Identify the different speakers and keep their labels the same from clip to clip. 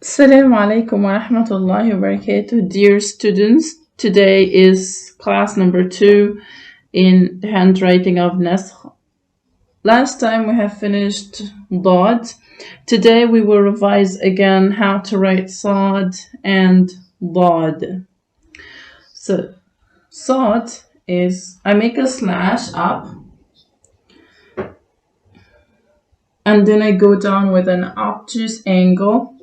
Speaker 1: Assalamu alaikum wa rahmatullahi wa barakatuh. Dear students, today is class number 2 in the handwriting of An-Naskh. Last time we have finished Dad. Today we will revise again how to write Sad and Dad. So, Sad is, I make a slash up and then I go down with an obtuse angle.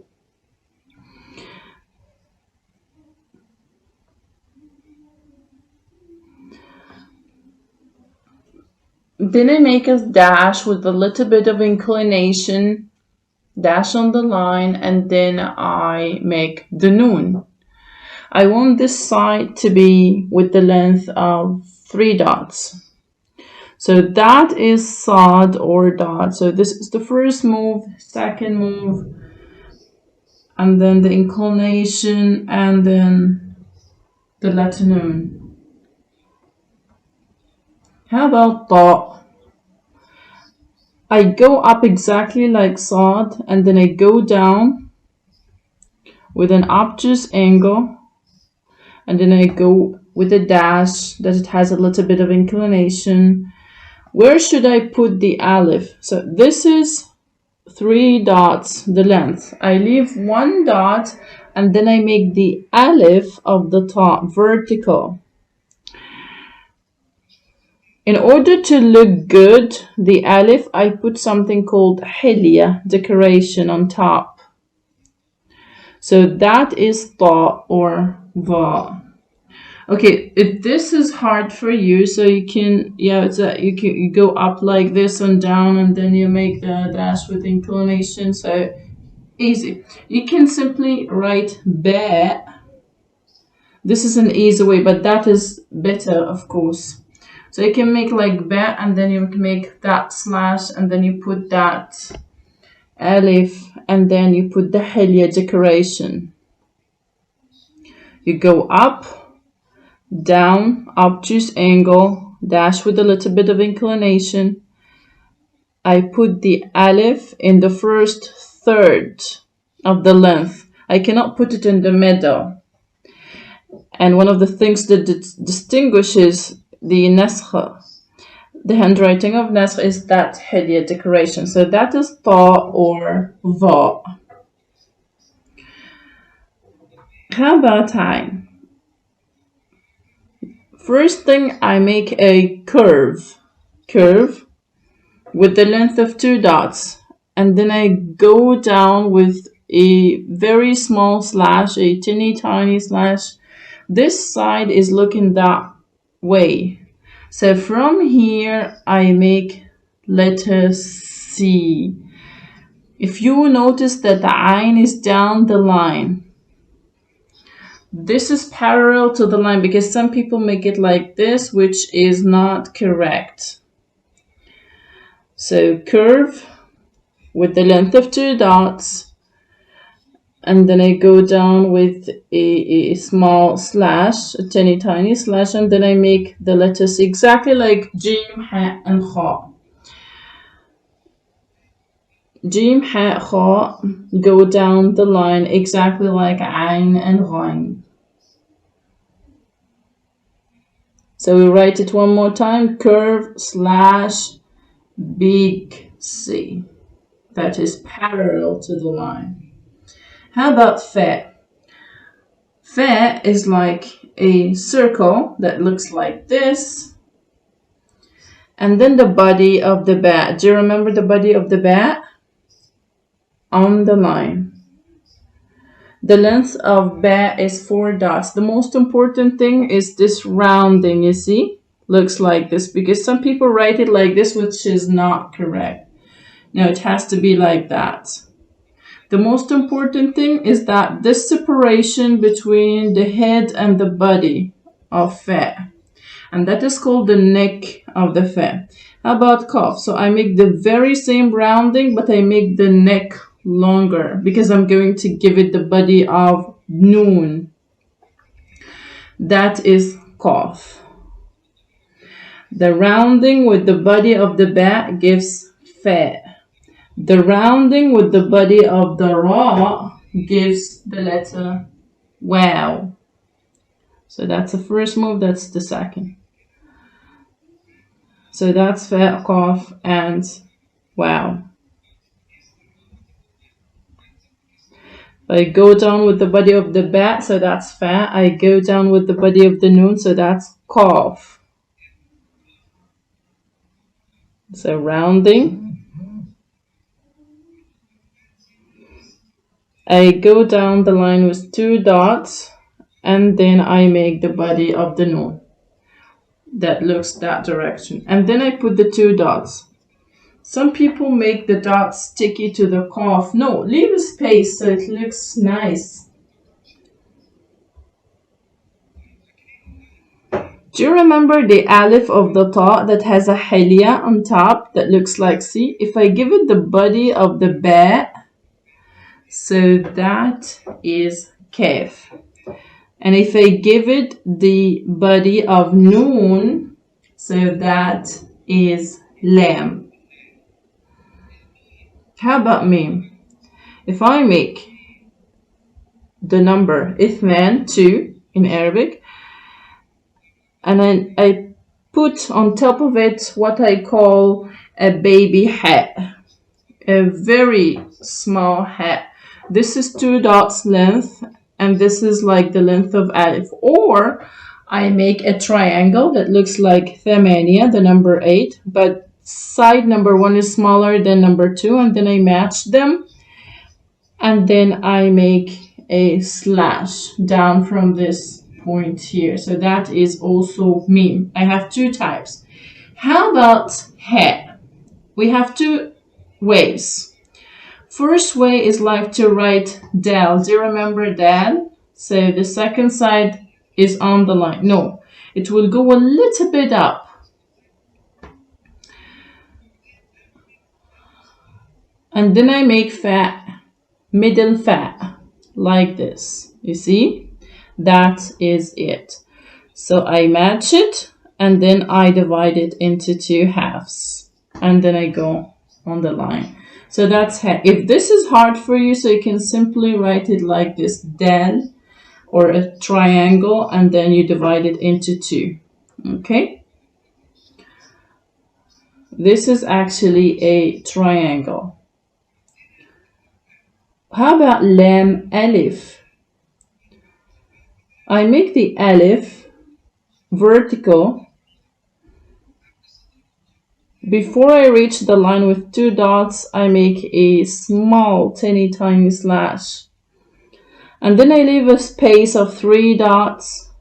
Speaker 1: Then I make a dash with a little bit of inclination, dash on the line, and then I make the noon. I want this side to be with the length of 3 dots. So that is sad or dot. So this is the first move, second move, and then the inclination, and then the letter noon. How about ta? I go up exactly like sad, and then I go down with an obtuse angle, and then I go with a dash that it has a little bit of inclination. Where should I put the alif? So this is 3 dots, the length. I leave 1 dot, and then I make the alif of the top vertical. In order to look good, the alif, I put something called hilya, decoration on top. So that is ta or va. Okay, if this is hard for you, so you can, you go up like this and down, and then you make the dash with inclination, so easy. You can simply write ba. This is an easy way, but that is better, of course. So you can make like ba, and then you can make that slash, and then you put that alif, and then you put the hilya decoration. You go up, down, obtuse angle, dash with a little bit of inclination. I put the alif in the first third of the length. I cannot put it in the middle. And one of the things that distinguishes the Naskh, the handwriting of Naskh, is that hilya decoration. So that is ta or va. How about Ain? First thing, I make a curve with the length of 2 dots, and then I go down with a very small slash, a teeny tiny slash. This side is looking that way. So from here I make letter C. If you notice that the Ain is down the line, this is parallel to the line, because some people make it like this, which is not correct. So curve with the length of 2 dots, and then I go down with a small slash, a teeny tiny slash, and then I make the letters exactly like Jim, Ha, and Kha. Jim, Ha, Kha go down the line exactly like Ain and Ghain. So we write it one more time, curve slash big C. That is parallel to the line. How about fa? Fa is like a circle that looks like this. And then the body of the bat. Do you remember the body of the bat? On the line. The length of bat is 4 dots. The most important thing is this rounding, you see? Looks like this, because some people write it like this, which is not correct. No, it has to be like that. The most important thing is that this separation between the head and the body of fa, and that is called the neck of the fa. How about Qaf? So I make the very same rounding, but I make the neck longer, because I'm going to give it the body of noon. That is Qaf. The rounding with the body of the ba gives fa. The rounding with the body of the ra gives the letter wow. So that's the first move, that's the second. So that's fa, qaf, and wow. I go down with the body of the ba, so that's fa. I go down with the body of the noon, so that's qaf. So rounding. I go down the line with 2 dots, and then I make the body of the noon that looks that direction, and then I put the 2 dots. Some people make the dots sticky to the qaf. No, leave a space so it looks nice. Do you remember the alif of the ta that has a hilya on top that looks like C? If I give it the body of the ba, so that is kaf. And if I give it the body of noon, so that is lam. How about mim? If I make the number ithnan, 2 in Arabic, and then I put on top of it what I call a baby ha, a very small ha. This is 2 dots length, and this is like the length of alif. Or I make a triangle that looks like thamania, the number 8, but side number 1 is smaller than number 2, and then I match them, and then I make a slash down from this point here. So that is also mim. I have 2 types. How about ha? We have 2 ways. First way is like to write dal. Do you remember dal? So the second side is on the line. No, it will go a little bit up. And then I make fa, middle fa, like this. You see? That is it. So I match it, and then I divide it into 2 halves. And then I go on the line. So that's ha. If this is hard for you, so you can simply write it like this, dal, or a triangle, and then you divide it into 2. Okay? This is actually a triangle. How about lam alif? I make the alif vertical. Before I reach the line with 2 dots, I make a small, tiny slash. And then I leave a space of 3 dots.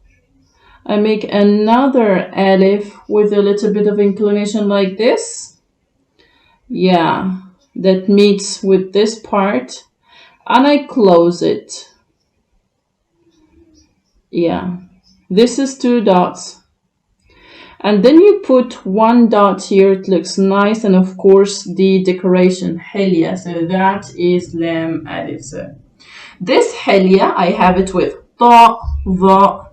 Speaker 1: I make another alif with a little bit of inclination like this. Yeah, that meets with this part. And I close it. Yeah, this is 2 dots. And then you put 1 dot here, it looks nice, and of course the decoration, hilya, so that is lam alif. So this hilya, I have it with ta, dha,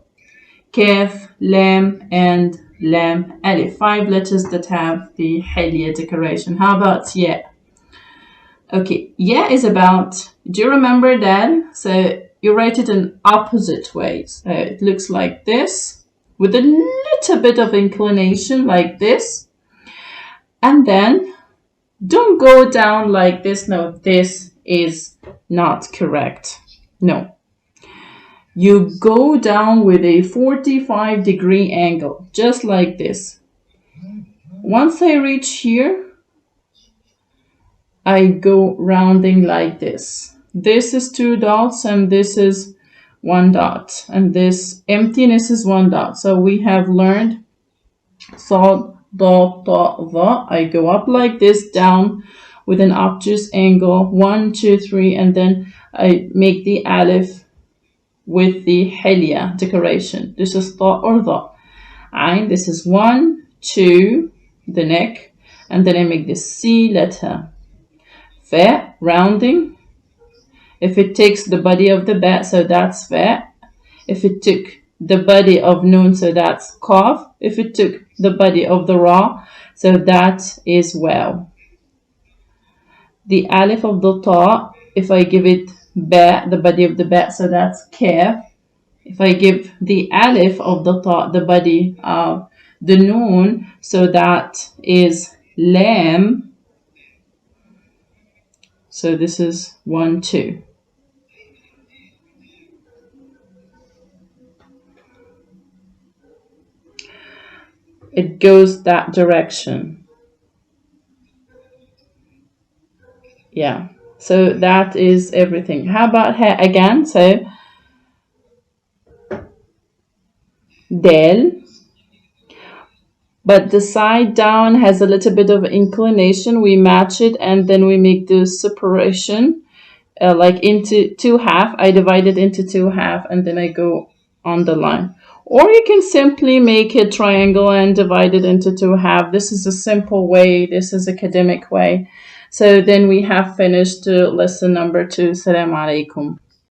Speaker 1: kaf, lam, and lam alif. 5 letters that have the hilya decoration. How about ya? Okay, ya is about, do you remember that? So you write it in opposite ways. So it looks like this, with a little bit of inclination like this. And then don't go down like this. No, this is not correct. No. You go down with a 45-degree angle, just like this. Once I reach here, I go rounding like this. This is 2 dots, and this is 1 dot, and this emptiness is 1 dot. So we have learned sad, da, ta, dha. I go up like this, down with an obtuse angle, 1, 2, 3, and then I make the alif with the hilya decoration. This is ta or dha. Ain, this is 1, 2, the neck, and then I make the C letter. Fa, rounding. If it takes the body of the ba, so that's fa. If it took the body of noon, so that's qaf. If it took the body of the ra, so that is waw. The alif of the ta, if I give it ba, the body of the ba, so that's kaf. If I give the alif of the ta, the body of the noon, so that is lam. So this is 1, 2. It goes that direction. Yeah. So that is everything. How about ha again? So del, but the side down has a little bit of inclination. We match it and then we make the separation like into 2 half. I divide it into 2 half and then I go on the line. Or you can simply make a triangle and divide it into 2 half. This is a simple way. This is academic way. So then we have finished lesson number 2. Assalamu alaikum.